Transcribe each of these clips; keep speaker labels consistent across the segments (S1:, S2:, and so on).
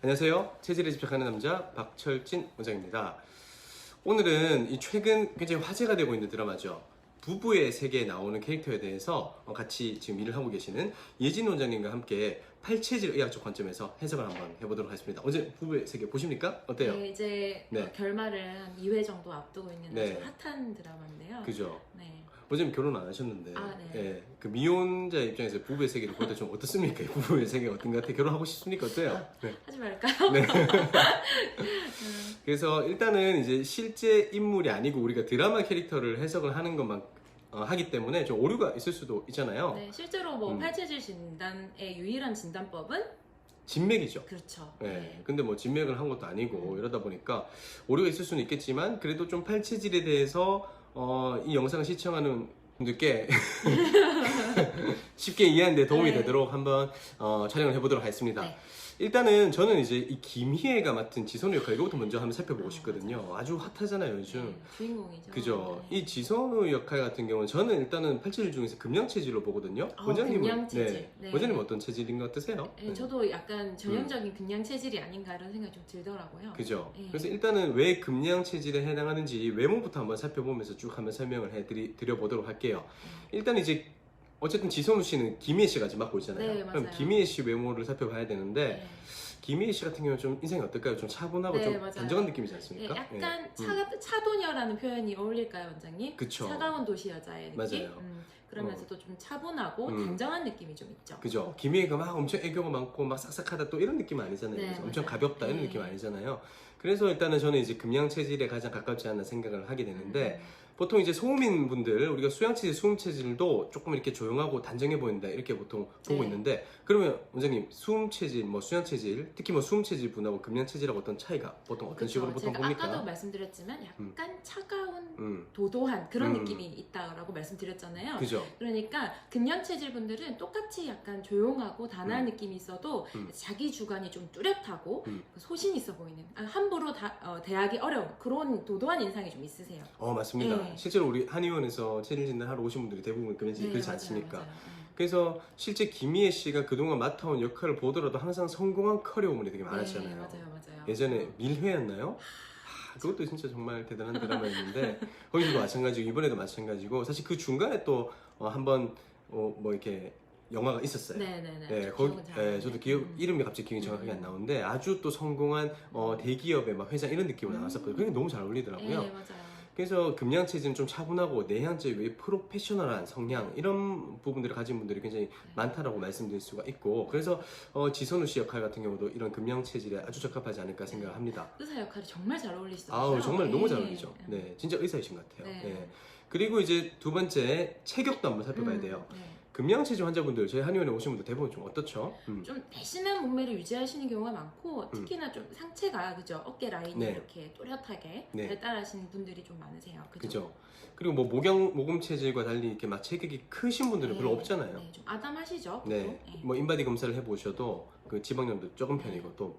S1: 안녕하세요. 체질에 집착하는 남자 박철진 원장입니다. 오늘은 이 최근 굉장히 화제가 되고 있는 드라마죠. 부부의 세계에 나오는 캐릭터에 대해서 같이 지금 일을 하고 계시는 예진 원장님과 함께 팔체질 의학적 관점에서 해석을 한번 해보도록 하겠습니다. 어제 부부의 세계 보십니까? 어때요?
S2: 네, 이제
S1: 네.
S2: 결말을 한 2회 정도 앞두고 있는
S1: 네.
S2: 아주 핫한 드라마인데요.
S1: 그죠?
S2: 네.
S1: 어제는 결혼 안 하셨는데
S2: 네.
S1: 예, 그 미혼자 입장에서 부부의 세계를 볼 때 좀 어떻습니까? 부부의 세계가 어떤 것 같아요? 결혼하고 싶습니까? 어때요? 네.
S2: 하지 말까요?
S1: 네. 그래서 일단은 이제 실제 인물이 아니고 우리가 드라마 캐릭터를 해석을 하는 것만 하기 때문에 좀 오류가 있을 수도 있잖아요.
S2: 네, 실제로 뭐 팔체질 진단의 유일한 진단법은
S1: 진맥이죠.
S2: 그렇죠.
S1: 네.
S2: 네.
S1: 근데 뭐 진맥을 한 것도 아니고 이러다 보니까 오류가 있을 수는 있겠지만 그래도 좀 팔체질에 대해서 이 영상을 시청하는 분들께 쉽게 이해하는 데 도움이
S2: 네.
S1: 되도록 한번 촬영을 해보도록 하겠습니다.
S2: 네.
S1: 일단은 저는 이제 이 김희애가 맡은 지선우 역할 이거부터 먼저 한번 살펴보고 싶거든요. 아주 핫하잖아요 요즘.
S2: 네, 주인공이죠.
S1: 그죠.
S2: 네.
S1: 이 지선우 역할 같은 경우는 저는 일단은 팔체질 중에서 금양체질로 보거든요. 원장님은
S2: 금양체질. 네.
S1: 원장님 어떤 체질인 것 같으세요?
S2: 네, 저도 약간 전형적인 금양 체질이 아닌가 이런 생각이 좀 들더라고요.
S1: 그죠.
S2: 네.
S1: 그래서 일단은 왜 금양 체질에 해당하는지 외모부터 한번 살펴보면서 쭉 한번 설명을 해드려보도록 할게요. 일단 이제 어쨌든 지선우 씨는 김희애 씨가 지금 맡고 있잖아요.
S2: 네,
S1: 그럼
S2: 맞아요.
S1: 김희애 씨 외모를 살펴봐야 되는데
S2: 네.
S1: 김희애 씨 같은 경우는 좀 인상이 어떨까요? 좀 차분하고
S2: 네,
S1: 좀
S2: 맞아요.
S1: 단정한 느낌이지
S2: 네,
S1: 않습니까?
S2: 약간
S1: 예.
S2: 차도녀라는 표현이 어울릴까요, 원장님?
S1: 그쵸.
S2: 차가운 도시 여자의 느낌?
S1: 맞아요.
S2: 그러면서도 좀 차분하고 단정한 느낌이 좀 있죠.
S1: 그죠. 김희애가 막 엄청 애교가 많고 막 싹싹하다 또 이런 느낌 아니잖아요.
S2: 네,
S1: 그래서 엄청
S2: 맞아요.
S1: 가볍다 이런
S2: 네.
S1: 느낌 아니잖아요. 그래서 일단은 저는 이제 금양 체질에 가장 가깝지 않나 생각을 하게 되는데 보통 이제 소음인 분들 우리가 수양 체질, 수음 체질도 조금 이렇게 조용하고 단정해 보인다 이렇게 보통 보고
S2: 네.
S1: 있는데 그러면 원장님 수음 체질, 뭐 수양 체질, 특히 뭐 수음 체질 분하고 금양 체질하고 어떤 차이가 보통 어떤 식으로 보통
S2: 제가
S1: 봅니까?
S2: 아까도 말씀드렸지만 약간 차가운,
S1: 음.
S2: 도도한 그런 느낌이 있다라고 말씀드렸잖아요.
S1: 그죠.
S2: 그러니까 금양 체질 분들은 똑같이 약간 조용하고 단아한 느낌이 있어도 자기 주관이 좀 뚜렷하고 소신 있어 보이는 함부로 대하기 어려운 그런 도도한 인상이 좀 있으세요.
S1: 맞습니다.
S2: 네.
S1: 실제로 우리 한의원에서 체질 진단 하러 오신 분들이 대부분 그렇지
S2: 네, 맞아요,
S1: 않습니까?
S2: 맞아요.
S1: 그래서 실제 김희애 씨가 그동안 맡아온 역할을 보더라도 항상 성공한 커리어우먼이 되게 많았잖아요.
S2: 네, 맞아요.
S1: 예전에 밀회였나요? 그것도 진짜 정말 대단한 드라마였는데 거기서도 마찬가지고 이번에도 마찬가지고 사실 그 중간에 또 한번 뭐 이렇게 영화가 있었어요.
S2: 네네네.
S1: 네, 저도 이름이 갑자기 기억이 정확하게 안 나오는데 아주 또 성공한 대기업의 막 회장 이런 느낌으로 나왔었거든요. 그게 너무 잘 어울리더라고요.
S2: 네, 맞아요.
S1: 그래서 금양 체질은 좀 차분하고 내향적이고 프로페셔널한 성향 이런 부분들을 가진 분들이 굉장히 많다라고 말씀드릴 수가 있고 그래서 지선우 씨 역할 같은 경우도 이런 금양 체질에 아주 적합하지 않을까 생각을 합니다.
S2: 의사 역할이 정말 잘 어울리시더라고요.
S1: 아우 정말 너무 잘
S2: 네.
S1: 어울리죠. 네, 진짜 의사이신 것 같아요.
S2: 네.
S1: 네. 그리고 이제 두 번째 체격도 한번 살펴봐야 돼요.
S2: 네.
S1: 금양 체질 환자분들 저희 한의원에 오신 분들 대부분 좀 어떻죠?
S2: 좀 대신한 몸매를 유지하시는 경우가 많고 특히나 좀 상체가 그죠 어깨 라인이
S1: 네.
S2: 이렇게 또렷하게
S1: 네.
S2: 발달하시는 분들이 좀 많으세요.
S1: 그죠? 그리고 뭐 모금 체질과 달리 이렇게 막 체격이 크신 분들은 별로 없잖아요.
S2: 네, 좀 아담하시죠.
S1: 네,
S2: 보통?
S1: 뭐 인바디 검사를 해보셔도 그 지방량도 적은 편이고 또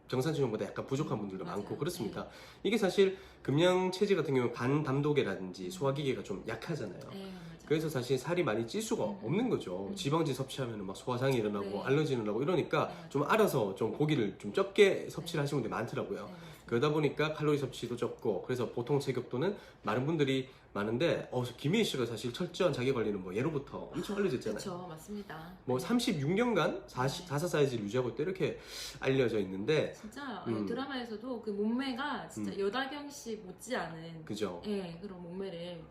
S1: 정상 수준보다 약간 부족한 분들도
S2: 맞아요.
S1: 많고 그렇습니다. 이게 사실 금양 체질 같은 경우는 간 담독이라든지 소화기계가 좀 약하잖아요.
S2: 네, 맞아요.
S1: 그래서 사실 살이 많이 찔 수가 없는 거죠. 지방질 섭취하면 막 소화장애 일어나고
S2: 네.
S1: 알러지 일어나고 이러니까
S2: 네,
S1: 좀 알아서 좀 고기를 좀 적게 섭취를 하시는 분들이 많더라고요.
S2: 네,
S1: 그러다 보니까 칼로리 섭취도 적고 그래서 보통 체격도는 많은 분들이 많은데 김희애 씨가 사실 철저한 자기 관리는 뭐 예로부터 엄청 알려졌잖아요.
S2: 그렇죠, 맞습니다.
S1: 뭐 36년간 4사 사이즈를 유지하고 있다 이렇게 알려져 있는데
S2: 진짜 드라마에서도 그 몸매가 진짜 여다경 씨 못지않은
S1: 그죠.
S2: 그런 몸매를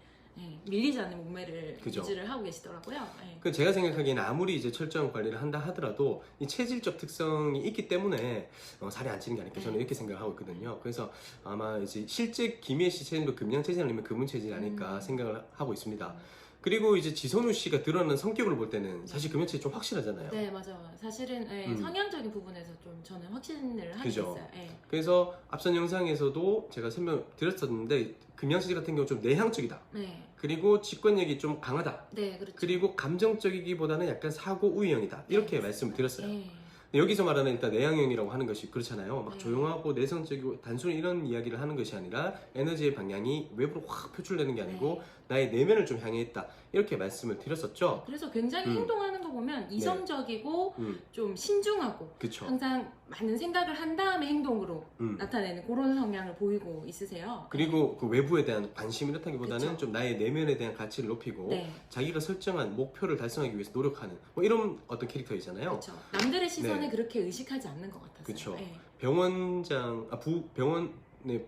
S2: 밀리지 않는 몸매를
S1: 그죠.
S2: 유지를 하고 계시더라고요.
S1: 그 제가 생각하기에는 아무리 이제 철저한 관리를 한다 하더라도 이 체질적 특성이 있기 때문에 살이 안 찌는 게 아닐까 저는 이렇게 생각을 하고 있거든요. 그래서 아마 이제 실제 김희애 씨 체질도 금양 체질 아니면 금은 체질 아닐까 생각을 하고 있습니다. 그리고 이제 지선우 씨가 드러나는 성격을 볼 때는 사실 금연 체질 좀 확실하잖아요.
S2: 네, 맞아요. 사실은 성향적인 부분에서 좀 저는 확신을 하게
S1: 그죠.
S2: 됐어요.
S1: 그래서 앞선 영상에서도 제가 설명드렸었는데 금양 체질 같은 경우 좀 내향적이다.
S2: 네.
S1: 그리고 직관력이 좀 강하다.
S2: 네, 그렇죠.
S1: 그리고 감정적이기보다는 약간 사고 우위형이다. 이렇게 말씀을 드렸어요.
S2: 네.
S1: 여기서 말하는 일단 내향형이라고 하는 것이 그렇잖아요. 막
S2: 네.
S1: 조용하고 내성적이고 단순히 이런 이야기를 하는 것이 아니라 에너지의 방향이 외부로 확 표출되는 게 아니고 나의 내면을 좀 향해 있다. 이렇게 말씀을 드렸었죠.
S2: 그래서 굉장히 행동하는 거 살펴보면 이성적이고
S1: 음.
S2: 좀 신중하고
S1: 그쵸.
S2: 항상 많은 생각을 한 다음에 행동으로 나타내는 그런 성향을 보이고 있으세요.
S1: 그리고 그 외부에 대한 관심 이렇다기보다는
S2: 그쵸.
S1: 좀 나의 내면에 대한 가치를 높이고
S2: 네.
S1: 자기가 설정한 목표를 달성하기 위해서 노력하는 뭐 이런 어떤 캐릭터이잖아요.
S2: 그렇죠. 남들의 시선을
S1: 네.
S2: 그렇게 의식하지 않는 것 같아서.
S1: 그쵸.
S2: 네.
S1: 병원장,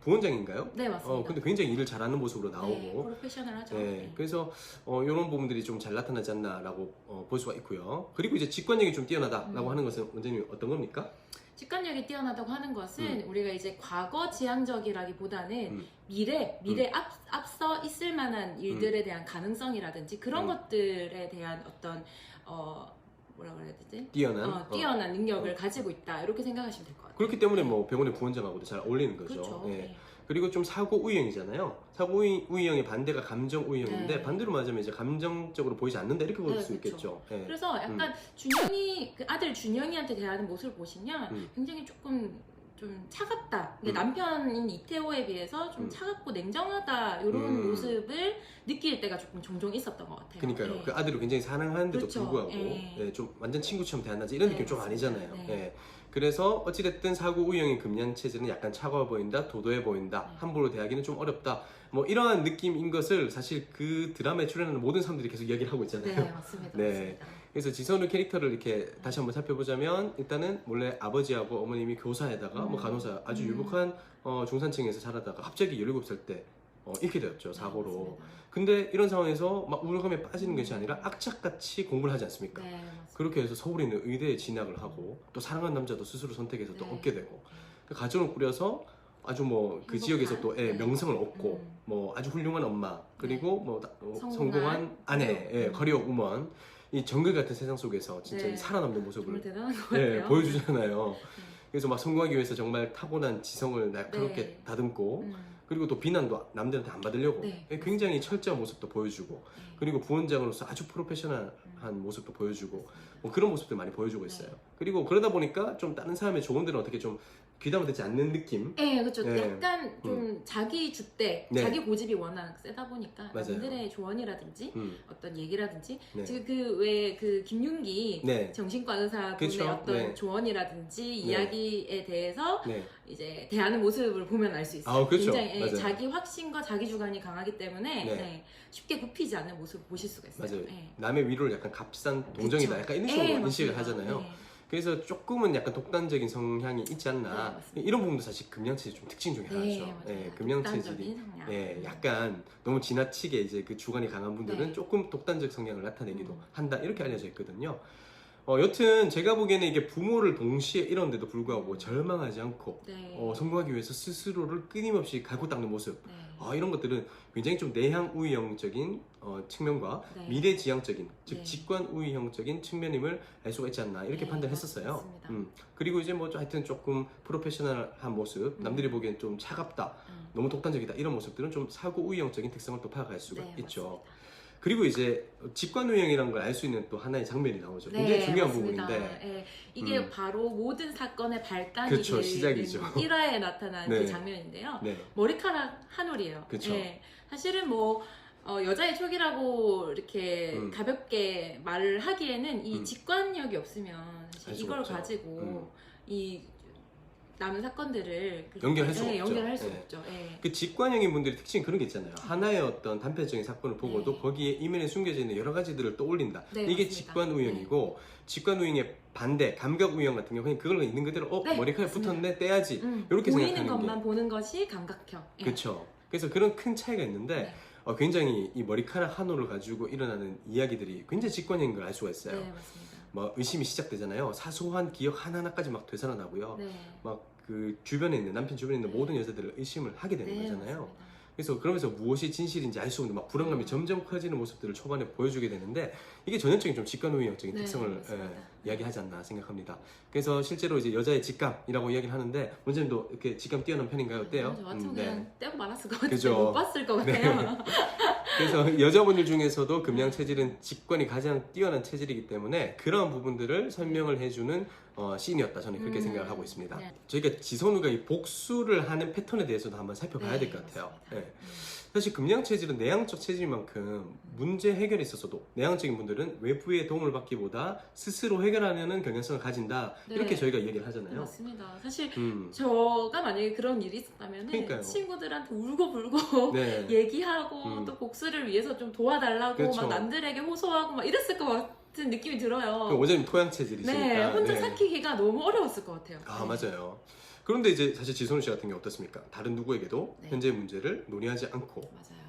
S1: 부원장인가요?
S2: 네, 맞습니다.
S1: 근데 굉장히 일을 잘하는 모습으로
S2: 네,
S1: 나오고.
S2: 프로페셔널하죠.
S1: 네,
S2: 네.
S1: 그래서 이런 부분들이 좀 잘 나타나지 않나라고 볼 수가 있고요. 그리고 이제 직관력이 좀 뛰어나다라고 하는 것은 원장님 어떤 겁니까?
S2: 직관력이 뛰어나다고 하는 것은 우리가 이제 과거 지향적이라기보다는 미래에 앞서 있을 만한 일들에 대한 가능성이라든지 그런 것들에 대한 어떤 뭐라 그래야 되지? 뛰어난 능력을 가지고 있다 이렇게 생각하시면 될 것 같아요.
S1: 그렇기 때문에 뭐 병원의 부원장하고도 잘 어울리는 거죠.
S2: 그렇죠.
S1: 예.
S2: 네.
S1: 그리고 좀 사고 우위형이잖아요. 사고 우위형의 반대가 감정 우위형인데
S2: 네.
S1: 반대로 말하자면 이제 감정적으로 보이지 않는다 이렇게 볼
S2: 네,
S1: 수
S2: 그렇죠.
S1: 있겠죠. 예.
S2: 그래서 약간 준영이 그 아들 준영이한테 대하는 모습을 보시면 굉장히 조금 좀 차갑다. 그러니까 남편인 이태호에 비해서 좀 차갑고 냉정하다 이런 모습을 느낄 때가 조금 종종 있었던 것 같아요.
S1: 그러니까요.
S2: 네.
S1: 그 아들을 굉장히 사랑하는데도
S2: 그렇죠.
S1: 불구하고
S2: 예.
S1: 예, 좀 완전 친구처럼 대한다지 이런
S2: 네,
S1: 느낌 좀
S2: 맞습니다.
S1: 아니잖아요.
S2: 네.
S1: 예. 그래서 어찌됐든 사고 우위형인 금양 체질은 약간 차가워 보인다, 도도해 보인다, 함부로 대하기는 좀 어렵다. 뭐 이러한 느낌인 것을 사실 그 드라마에 출연하는 모든 사람들이 계속 이야기를 하고 있잖아요.
S2: 네, 맞습니다.
S1: 네.
S2: 맞습니다.
S1: 그래서 지선우 캐릭터를 이렇게 다시 한번 살펴보자면 일단은 원래 아버지하고 어머님이 교사에다가 뭐 간호사 아주 유복한 중산층에서 자라다가 갑자기 17살 때 잃게 되었죠, 사고로.
S2: 네, 맞습니다.
S1: 근데 이런 상황에서 막 우울감에 빠지는 것이 아니라 악착같이 공부를 하지 않습니까?
S2: 네, 맞습니다.
S1: 그렇게 해서 서울에 있는 의대에 진학을 하고 또 사랑하는 남자도 스스로 선택해서 또
S2: 네.
S1: 얻게 되고 그 가정을 꾸려서 아주 뭐 그
S2: 행복한,
S1: 지역에서 또
S2: 네.
S1: 명성을 얻고 뭐 아주 훌륭한 엄마 그리고 뭐 성공한
S2: 성공한
S1: 아내, 커리어 우먼 이 정글 같은 세상 속에서 진짜
S2: 네.
S1: 이 살아남는
S2: 정말
S1: 모습을
S2: 대단한 것
S1: 예,
S2: 같아요.
S1: 보여주잖아요. 그래서 막 성공하기 위해서 정말 타고난 지성을 날카롭게
S2: 네.
S1: 다듬고 그리고 또 비난도 남들한테 안 받으려고
S2: 네.
S1: 굉장히 철저한 모습도 보여주고 그리고 부원장으로서 아주 프로페셔널한 모습도 보여주고 뭐 그런 모습들 많이 보여주고 있어요. 그리고 그러다 보니까 좀 다른 사람의 조언들은 어떻게 좀 귀담아 듣지 않는 느낌?
S2: 네, 그렇죠.
S1: 네.
S2: 약간 좀 자기 주대,
S1: 네.
S2: 자기 고집이 워낙 세다 보니까
S1: 맞아요.
S2: 남들의 조언이라든지 어떤 얘기라든지
S1: 네.
S2: 지금 그 김윤기
S1: 네.
S2: 정신과 의사분의
S1: 그쵸.
S2: 어떤
S1: 네.
S2: 조언이라든지 이야기에 대해서
S1: 네.
S2: 이제 대하는 모습을 보면 알 수 있어요.
S1: 아, 그렇죠.
S2: 굉장히
S1: 맞아요.
S2: 자기 확신과 자기 주관이 강하기 때문에
S1: 네.
S2: 네, 쉽게 굽히지 않는 모습을 보실 수가 있어요.
S1: 맞아요.
S2: 네.
S1: 남의 위로를 약간 값싼 동정이다.
S2: 그쵸.
S1: 약간 이런
S2: 네,
S1: 식으로 인식을
S2: 맞습니다.
S1: 하잖아요.
S2: 네.
S1: 그래서 조금은 약간 독단적인 성향이 있지 않나.
S2: 네, 맞습니다.
S1: 이런 부분도 사실 금양체질 좀 특징 중에
S2: 네,
S1: 하나죠.
S2: 맞아요.
S1: 예, 금양체질이
S2: 독단적인 성향.
S1: 예, 약간 너무 지나치게 이제 그 주관이 강한 분들은
S2: 네.
S1: 조금 독단적 성향을 나타내기도 한다. 이렇게 알려져 있거든요. 여튼 제가 보기에는 이게 부모를 동시에 잃었는데도 불구하고 절망하지 않고
S2: 네.
S1: 성공하기 위해서 스스로를 끊임없이 갈고 닦는 모습.
S2: 네.
S1: 이런 것들은 굉장히 좀 내향 우위형적인 측면과
S2: 네.
S1: 미래지향적인 즉
S2: 네.
S1: 직관 우위형적인 측면임을 알 수가 있지 않나 이렇게
S2: 네,
S1: 판단했었어요.
S2: 맞습니다.
S1: 그리고 이제 뭐 하여튼 조금 프로페셔널한 모습, 남들이 보기엔 좀 차갑다, 너무 독단적이다 이런 모습들은 좀 사고 우위형적인 특성을 또 파악할 수가
S2: 네,
S1: 있죠.
S2: 맞습니다.
S1: 그리고 이제 직관 우위형이라는 걸 알 수 있는 또 하나의 장면이 나오죠.
S2: 네,
S1: 굉장히 중요한
S2: 맞습니다.
S1: 부분인데.
S2: 네, 이게 바로 모든 사건의 발단이
S1: 그쵸,
S2: 되는
S1: 시작이죠.
S2: 1화에 나타난
S1: 네.
S2: 그 장면인데요.
S1: 네.
S2: 머리카락 한 올이에요.
S1: 그쵸.
S2: 네, 사실은 뭐 여자의 촉이라고 이렇게 가볍게 말을 하기에는 이 직관력이 없으면
S1: 알
S2: 사실
S1: 수가
S2: 이걸
S1: 없죠.
S2: 가지고 이 남은 사건들을
S1: 연결할 수가
S2: 네,
S1: 없죠.
S2: 연결할 수
S1: 네.
S2: 없죠. 네.
S1: 그 직관형인 분들이 특징이 그런 게 있잖아요. 하나의 어떤 단편적인 사건을 보고도
S2: 네.
S1: 거기에 이면에 숨겨져 있는 여러 가지들을 떠올린다.
S2: 네,
S1: 이게
S2: 맞습니다.
S1: 직관 우형이고 직관 우형의 반대 감각 우형 같은 경우는 그걸 있는 그대로
S2: 네,
S1: 머리카락
S2: 맞습니다.
S1: 붙었네 떼야지 이렇게
S2: 보이는
S1: 생각하는
S2: 것만
S1: 게
S2: 보는 것이 감각형. 예.
S1: 그렇죠. 그래서 그런 큰 차이가 있는데
S2: 네.
S1: 굉장히 이 머리카락 한 올을 가지고 일어나는 이야기들이 굉장히 직관형인 걸 알 수가 있어요.
S2: 네, 맞습니다.
S1: 뭐 의심이 시작되잖아요. 사소한 기억 하나하나까지 막 되살아나고요.
S2: 네.
S1: 막 그 주변에 있는 남편 주변에 있는 모든 여자들을 의심을 하게 되는
S2: 네,
S1: 거잖아요.
S2: 맞습니다.
S1: 그래서 그러면서 무엇이 진실인지 알 수 없는 막 불안감이 점점 커지는 모습들을 초반에 보여주게 되는데 이게 전형적인 좀 직관우위형적인
S2: 네,
S1: 특성을
S2: 맞습니다.
S1: 이야기하지 않나 생각합니다. 그래서 실제로 이제 여자의 직감이라고 이야기를 하는데 원장님도 이렇게 직감 뛰어난 편인가요? 어때요?
S2: 저 같으면 그냥 떼고 말았을 것 같아요.
S1: 그죠.
S2: 못 봤을 것 같아요.
S1: 그래서 여자분들 중에서도 금양 체질은 직관이 가장 뛰어난 체질이기 때문에 그런 부분들을 설명을 해주는 씬이었다. 저는 그렇게 생각을 하고 있습니다.
S2: 네.
S1: 저희가 지선우가 이 복수를 하는 패턴에 대해서도 한번 살펴봐야
S2: 네,
S1: 될 것 같아요.
S2: 맞습니다.
S1: 네. 사실 금양 체질은 내향적 체질만큼 문제 해결에 있어서도 내향적인 분들은 외부의 도움을 받기보다 스스로 해결하려는 경향성을 가진다.
S2: 네.
S1: 이렇게 저희가 이야기를 하잖아요.
S2: 맞습니다. 사실
S1: 음.
S2: 저가 만약에 그런 일이 있었다면
S1: 그러니까요.
S2: 친구들한테 울고불고
S1: 네.
S2: 얘기하고 또 복수를 위해서 좀 도와달라고
S1: 그렇죠.
S2: 막 남들에게 호소하고 막 이랬을 것 같은 느낌이 들어요.
S1: 그럼 원장님 토양 체질이시니까.
S2: 네, 혼자
S1: 네.
S2: 삭히기가 너무 어려웠을 것 같아요.
S1: 아,
S2: 네.
S1: 맞아요. 그런데 이제 사실 지선우 씨 같은 경우 어떻습니까? 다른 누구에게도
S2: 네.
S1: 현재의 문제를 논의하지 않고
S2: 맞아요.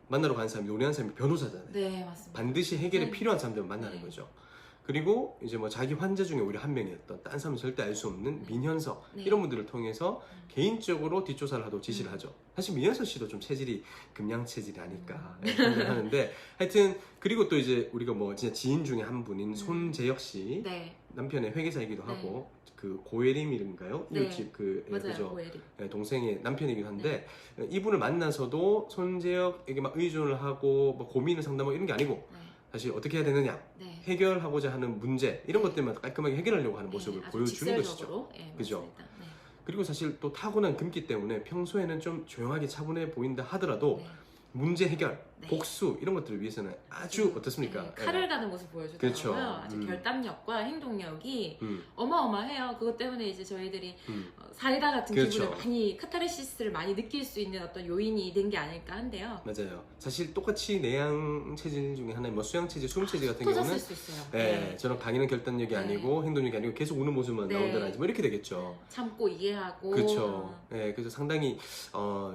S1: 만나러 가는 사람이 논의하는 사람이 변호사잖아요.
S2: 네, 맞습니다.
S1: 반드시 해결이
S2: 네.
S1: 필요한 사람들만 만나는
S2: 네.
S1: 거죠. 그리고 이제 뭐 자기 환자 중에 오히려 한 명이었던 딴 사람은 절대 알 수 없는
S2: 네.
S1: 민현서
S2: 네.
S1: 이런 분들을 통해서 개인적으로 뒷조사를 하고 지시를 하죠. 사실 민현서 씨도 좀 체질이 금양 체질이 아닐까 생각을 하는데 하여튼 그리고 또 이제 우리가 뭐 진짜 지인 중에 한 분인 손재혁 씨
S2: 네,
S1: 남편의 회계사이기도
S2: 네.
S1: 하고 그 고혜림인가요?
S2: 네.
S1: 이웃집 그 예,
S2: 맞아요.
S1: 그죠?
S2: 고혜림.
S1: 예, 동생의 남편이기도 한데 이분을 만나서도 손재혁에게 막 의존을 하고 뭐 고민을 상담하고 이런 게 아니고
S2: 네,
S1: 사실 어떻게 해야 되느냐
S2: 네.
S1: 해결하고자 하는 문제 이런
S2: 네.
S1: 것들만 깔끔하게 해결하려고 하는 모습을
S2: 네, 아주
S1: 보여주는 것이죠.
S2: 직설적으로. 네,
S1: 그죠?
S2: 맞습니다. 네.
S1: 그리고 사실 또 타고난 금기 때문에 평소에는 좀 조용하게 차분해 보인다 하더라도
S2: 네.
S1: 문제 해결,
S2: 네.
S1: 복수 이런 것들을 위해서는 아주 어떻습니까?
S2: 네, 칼을 가는 모습 보여주더라고요.
S1: 그렇죠.
S2: 아주 결단력과 행동력이
S1: 음,
S2: 어마어마해요. 그것 때문에 이제 저희들이
S1: 음.
S2: 사이다 같은
S1: 그렇죠.
S2: 기분을 많이 카타르시스를 많이 느낄 수 있는 어떤 요인이 된 게 아닐까 한데요.
S1: 맞아요. 사실 똑같이 내향 체질 중에 하나인 뭐 수양 체질, 수음 체질 같은
S2: 터졌을
S1: 경우는
S2: 수 있어요.
S1: 네, 저런 강인한 결단력이
S2: 네.
S1: 아니고 행동력이 아니고 계속 우는 모습만
S2: 네.
S1: 나온다든지 뭐 이렇게 되겠죠.
S2: 참고 이해하고.
S1: 그렇죠. 네, 그래서 상당히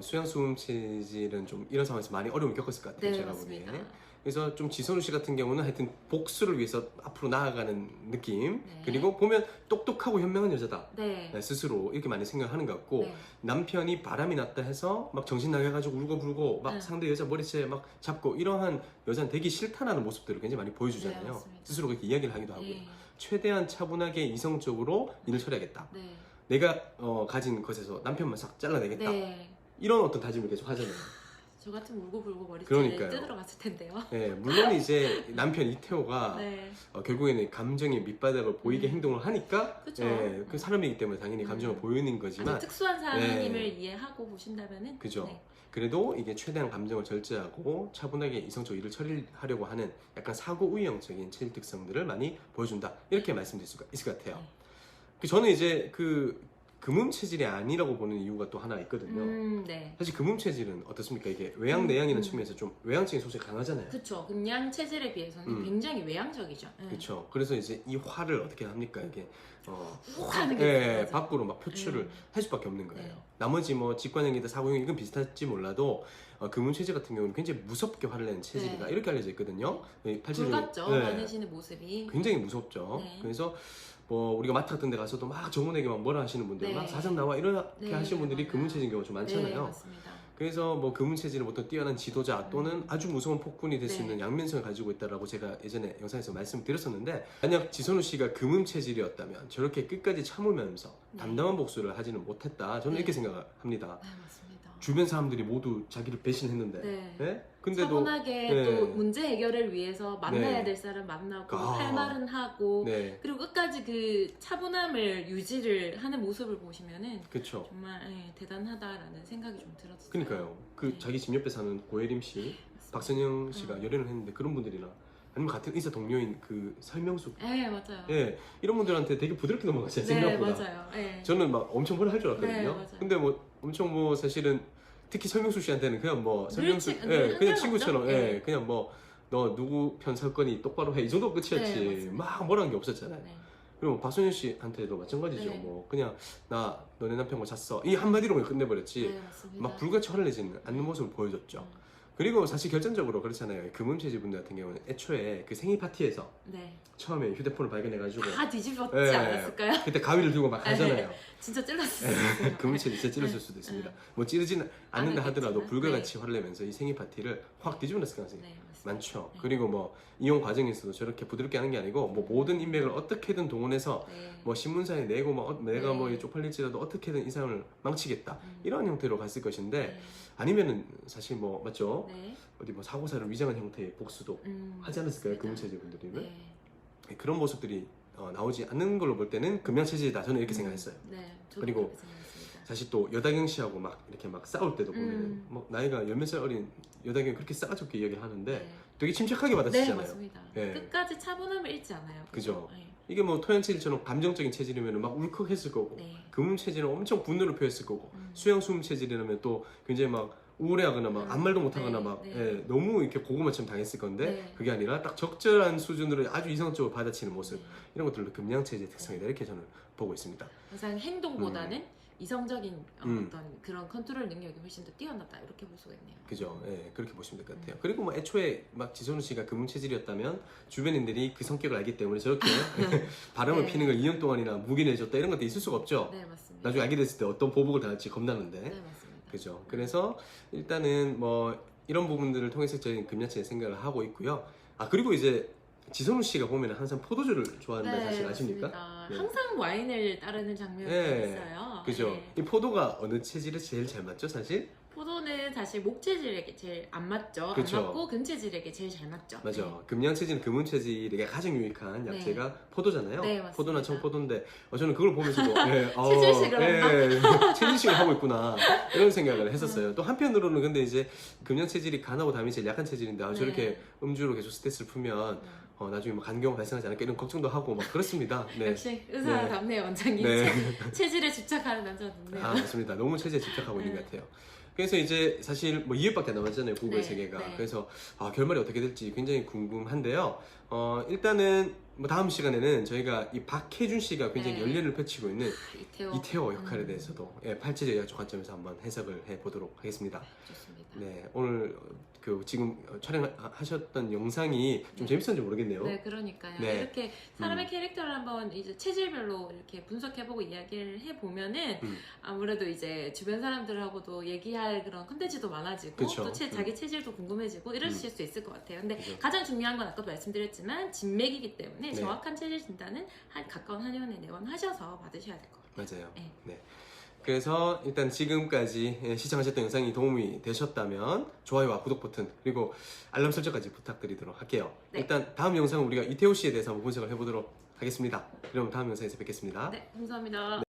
S1: 수양 수음 체질은 좀 이런 상황에서 많이 어려움을 겪었을 것 같아요.
S2: 네,
S1: 제가
S2: 맞습니다.
S1: 보기에. 그래서 좀 지선우 씨 같은 경우는 하여튼 복수를 위해서 앞으로 나아가는 느낌.
S2: 네.
S1: 그리고 보면 똑똑하고 현명한 여자다.
S2: 네.
S1: 네, 스스로 이렇게 많이 생각하는 것 같고
S2: 네.
S1: 남편이 바람이 났다 해서 막 정신 나가가지고 울고불고 막
S2: 네.
S1: 상대 여자 머리채 막 잡고 이러한 여자는 되기 싫다라는 모습들을 굉장히 많이 보여주잖아요.
S2: 네, 맞습니다.
S1: 스스로 그렇게 이야기를 하기도 하고
S2: 네.
S1: 최대한 차분하게 이성적으로 일을 처리하겠다.
S2: 네.
S1: 내가 가진 것에서 남편만 싹 잘라내겠다.
S2: 네.
S1: 이런 어떤 다짐을 계속 하잖아요.
S2: 저 같으면 울고불고 머리채를
S1: 그러니까요.
S2: 뜯으러 갔을 텐데요.
S1: 네, 물론 이제 남편 이태호가
S2: 네.
S1: 결국에는 감정의 밑바닥을 보이게 행동을 하니까
S2: 그쵸.
S1: 그 사람이기 때문에 당연히 감정을 보이는 거지만
S2: 아주 특수한 사람임을
S1: 네.
S2: 이해하고 보신다면은.
S1: 그죠.
S2: 네.
S1: 그래도 이게 최대한 감정을 절제하고 차분하게 이성적 일을 처리하려고 하는 약간 사고우형적인 체질 특성들을 많이 보여준다. 이렇게 말씀드릴 수가 있을 것 같아요.
S2: 네.
S1: 저는 이제 그 금음 체질이 아니라고 보는 이유가 또 하나 있거든요.
S2: 네.
S1: 사실 금음 체질은 어떻습니까? 이게 외양 내양이라는 측면에서 좀 외양적인 소식이 강하잖아요.
S2: 그쵸. 금양 체질에 비해서는 굉장히 외향적이죠. 네.
S1: 그렇죠. 그래서 이제 이 화를 어떻게 합니까? 이게
S2: 훅 하는 게
S1: 예,
S2: 맞아.
S1: 밖으로 막 표출을 할 수밖에 없는 거예요.
S2: 네.
S1: 나머지 뭐 직관형이다 사고형 이건 비슷할지 몰라도 금음 체질 같은 경우는 굉장히 무섭게 화를 내는 체질이다
S2: 네.
S1: 이렇게 알려져 있거든요.
S2: 불 같죠.
S1: 네.
S2: 많으시는 모습이.
S1: 굉장히 무섭죠.
S2: 네.
S1: 그래서 뭐 우리가 마트 같은 데 가서도 막 정원에게 막 뭐라 하시는 분들
S2: 네.
S1: 막 사장 나와 이렇게
S2: 네,
S1: 하시는 분들이
S2: 맞아요.
S1: 금음 체질인 경우가 좀
S2: 네,
S1: 많잖아요.
S2: 맞습니다.
S1: 그래서 뭐 금은 체질은 보통 뛰어난 지도자 또는 아주 무서운 폭군이 될 수
S2: 네.
S1: 있는 양면성을 가지고 있다라고 제가 예전에 영상에서 말씀드렸었는데 만약 지선우 씨가 금음 체질이었다면 저렇게 끝까지 참으면서
S2: 네.
S1: 담담한 복수를 하지는 못했다. 저는
S2: 네.
S1: 이렇게 생각합니다.
S2: 네, 맞습니다.
S1: 주변 사람들이 모두 자기를 배신했는데,
S2: 네.
S1: 네? 근데도
S2: 차분하게
S1: 네.
S2: 또 문제 해결을 위해서 만나야
S1: 네.
S2: 될 사람 만나고
S1: 아.
S2: 할 말은 하고
S1: 네,
S2: 그리고 끝까지 그 차분함을 유지를 하는 모습을 보시면은
S1: 그렇죠.
S2: 정말 대단하다라는 생각이 좀 들었어요.
S1: 그러니까요. 그
S2: 네.
S1: 자기 집 옆에 사는 고혜림 씨,
S2: 맞습니다.
S1: 박선영 씨가 열애를 했는데 그런 분들이나 아니면 같은 의사 동료인 그 설명숙,
S2: 네, 맞아요.
S1: 예, 이런 분들한테 되게 부드럽게 넘어갔어요.
S2: 네,
S1: 생각보다.
S2: 맞아요. 네.
S1: 저는 막 엄청 뭐라 할 줄
S2: 네,
S1: 알았거든요.
S2: 맞아요.
S1: 근데 뭐 엄청 뭐 사실은 특히 설명수 씨한테는 그냥 뭐 설명수
S2: 늘
S1: 그냥
S2: 한결
S1: 친구처럼
S2: 없죠? 네.
S1: 그냥 뭐 너 누구 편 설 거니 똑바로 해 이 정도 끝이었지.
S2: 네, 맞습니다.
S1: 막 뭐라는 게 없었잖아요.
S2: 네.
S1: 그리고 박소연 씨한테도 마찬가지죠.
S2: 네.
S1: 뭐 그냥 나 너네 남편과 잤어 이 한마디로 그냥 끝내버렸지.
S2: 네, 맞습니다.
S1: 막 불같이 화를 내지는 않는 모습을 보여줬죠. 그리고 사실 결정적으로 그렇잖아요. 금음체질 분들 같은 경우는 애초에 그 생일 파티에서
S2: 네.
S1: 처음에 휴대폰을 발견해가지고
S2: 다 뒤집었지
S1: 네.
S2: 않았을까요?
S1: 그때 가위를 들고 막 하잖아요.
S2: 진짜 찔렀어요.
S1: 금음체질 진짜 찔렀을 수도 있습니다. 뭐 찌르지는 않는다 하더라도
S2: 않았겠지만,
S1: 불과같이 화를 내면서 이 생일 파티를 확 뒤집어냈을 가능성이
S2: 네, 맞습니다.
S1: 많죠.
S2: 네.
S1: 그리고 뭐 이용 과정에서도 저렇게 부드럽게 하는 게 아니고 뭐 모든 인맥을 어떻게든 동원해서
S2: 네.
S1: 뭐 신문사에 내고 뭐 내가
S2: 네.
S1: 뭐 쪽팔릴지라도 어떻게든 이 사람을 망치겠다 이런 형태로 갔을 것인데
S2: 네.
S1: 아니면은 사실 뭐 맞죠?
S2: 네.
S1: 어디 뭐 사고사를 위장한 형태의 복수도 하지 않았을까요? 금음체질 분들이면
S2: 네.
S1: 그런 모습들이 나오지 않는 걸로 볼 때는 금양체질이다 저는 이렇게 생각했어요.
S2: 네. 저도
S1: 그리고
S2: 그렇게 생각했습니다.
S1: 사실 또 여다경 씨하고 막 이렇게 막 싸울 때도 보면은 뭐 나이가 몇 몇 살 어린 여다경이 그렇게 싸가지없게 이야기를 하는데
S2: 네.
S1: 되게 침착하게
S2: 네,
S1: 받아치잖아요.
S2: 맞습니다.
S1: 예.
S2: 끝까지 차분함을 잃지 않아요.
S1: 그죠.
S2: 네.
S1: 이게 뭐 토양 체질처럼 감정적인 체질이면 막 울컥했을 거고
S2: 네.
S1: 금음 체질은 엄청 분노를 표했을 거고
S2: 음.
S1: 수양 수음 체질이라면 또 굉장히 막 우울해하거나 막 아무 말도 못하거나
S2: 네,
S1: 막
S2: 네.
S1: 예, 너무 이렇게 고구마처럼 당했을 건데
S2: 네.
S1: 그게 아니라 딱 적절한 수준으로 아주 이성적으로 받아치는 모습
S2: 네.
S1: 이런 것들도 금양 체질의 특성이다 이렇게 저는 보고 있습니다.
S2: 항상 행동보다는 이성적인
S1: 음.
S2: 어떤 그런 컨트롤 능력이 훨씬 더 뛰어나다 이렇게 볼 수가 있네요.
S1: 그죠? 예, 그렇게 보시면 될 것 같아요. 그리고 뭐 애초에 막 지선우 씨가 금음 체질이었다면 주변인들이 그 성격을 알기 때문에 저렇게 바람을
S2: 네.
S1: 피는 걸 2년 동안이나 묵인해줬다 이런 것도 있을 수가 없죠.
S2: 네, 맞습니다.
S1: 나중에 알게 됐을 때 어떤 보복을 당할지 겁나는데.
S2: 네, 맞습니다.
S1: 그죠. 그래서 일단은 뭐 이런 부분들을 통해서 저희는 금양체의 생각을 하고 있고요. 아 그리고 이제 지선우 씨가 보면 항상 포도주를 좋아한다 사실 아십니까?
S2: 맞습니다.
S1: 네.
S2: 항상 와인을 따르는 장면이
S1: 네.
S2: 있어요.
S1: 그죠.
S2: 네.
S1: 이 포도가 어느 체질에 제일 잘 맞죠, 사실?
S2: 포도는 사실 목체질에게 제일 안 맞죠.
S1: 그쵸.
S2: 안 맞고 금체질에게 제일 잘 맞죠.
S1: 맞아.
S2: 네.
S1: 금양 체질은 금은 체질에게 가장 유익한
S2: 네.
S1: 약재가 포도잖아요.
S2: 네, 맞습니다.
S1: 포도나 청포도인데 저는 그걸 보면서도
S2: 체질식을
S1: 체질식을 하고 있구나 이런 생각을 했었어요. 또 한편으로는 근데 이제 금양 체질이 간하고 담이 제일 약한 체질인데
S2: 네.
S1: 저렇게 음주로 계속 스트레스를 풀면 나중에 뭐 간경 발생하지 않을까 이런 걱정도 하고 막 그렇습니다. 네.
S2: 역시 의사답네요, 원장님.
S1: 네.
S2: 체질에 집착하는 남자답네요.
S1: 아 맞습니다. 너무 체질에 집착하고 있는
S2: 네.
S1: 것 같아요. 그래서 이제 사실 뭐 2회밖에 안 남았잖아요. 고고의
S2: 네,
S1: 세계가.
S2: 네.
S1: 그래서 결말이 어떻게 될지 굉장히 궁금한데요. 일단은 뭐 다음 시간에는 저희가 이 박혜준 씨가 굉장히
S2: 네.
S1: 열연을 펼치고 있는
S2: 이태호.
S1: 이태호 역할에 대해서도 팔체적 약적 관점에서 한번 해석을 해보도록 하겠습니다.
S2: 좋습니다.
S1: 네, 오늘 지금 촬영하셨던 영상이 좀
S2: 네.
S1: 재밌었는지 모르겠네요.
S2: 네, 그러니까요.
S1: 네.
S2: 이렇게 사람의 캐릭터를 한번 이제 체질별로 이렇게 분석해보고 이야기를 해보면은 아무래도 이제 주변 사람들하고도 얘기할 그런 컨텐츠도 많아지고
S1: 그쵸.
S2: 또 자기 체질도 궁금해지고 이러실 수 있을 것 같아요. 근데
S1: 그죠.
S2: 가장 중요한 건 아까도 말씀드렸지만 진맥이기 때문에
S1: 네.
S2: 정확한 체질 진단은 가까운 한의원에 내원하셔서 받으셔야 될 것 같아요.
S1: 맞아요.
S2: 네.
S1: 네. 그래서 일단 지금까지 시청하셨던 영상이 도움이 되셨다면 좋아요와 구독 버튼 그리고 알람 설정까지 부탁드리도록 할게요.
S2: 네.
S1: 일단 다음 영상은 우리가 이태호 씨에 대해서 한번 분석을 해보도록 하겠습니다. 그럼 다음 영상에서 뵙겠습니다.
S2: 네, 감사합니다.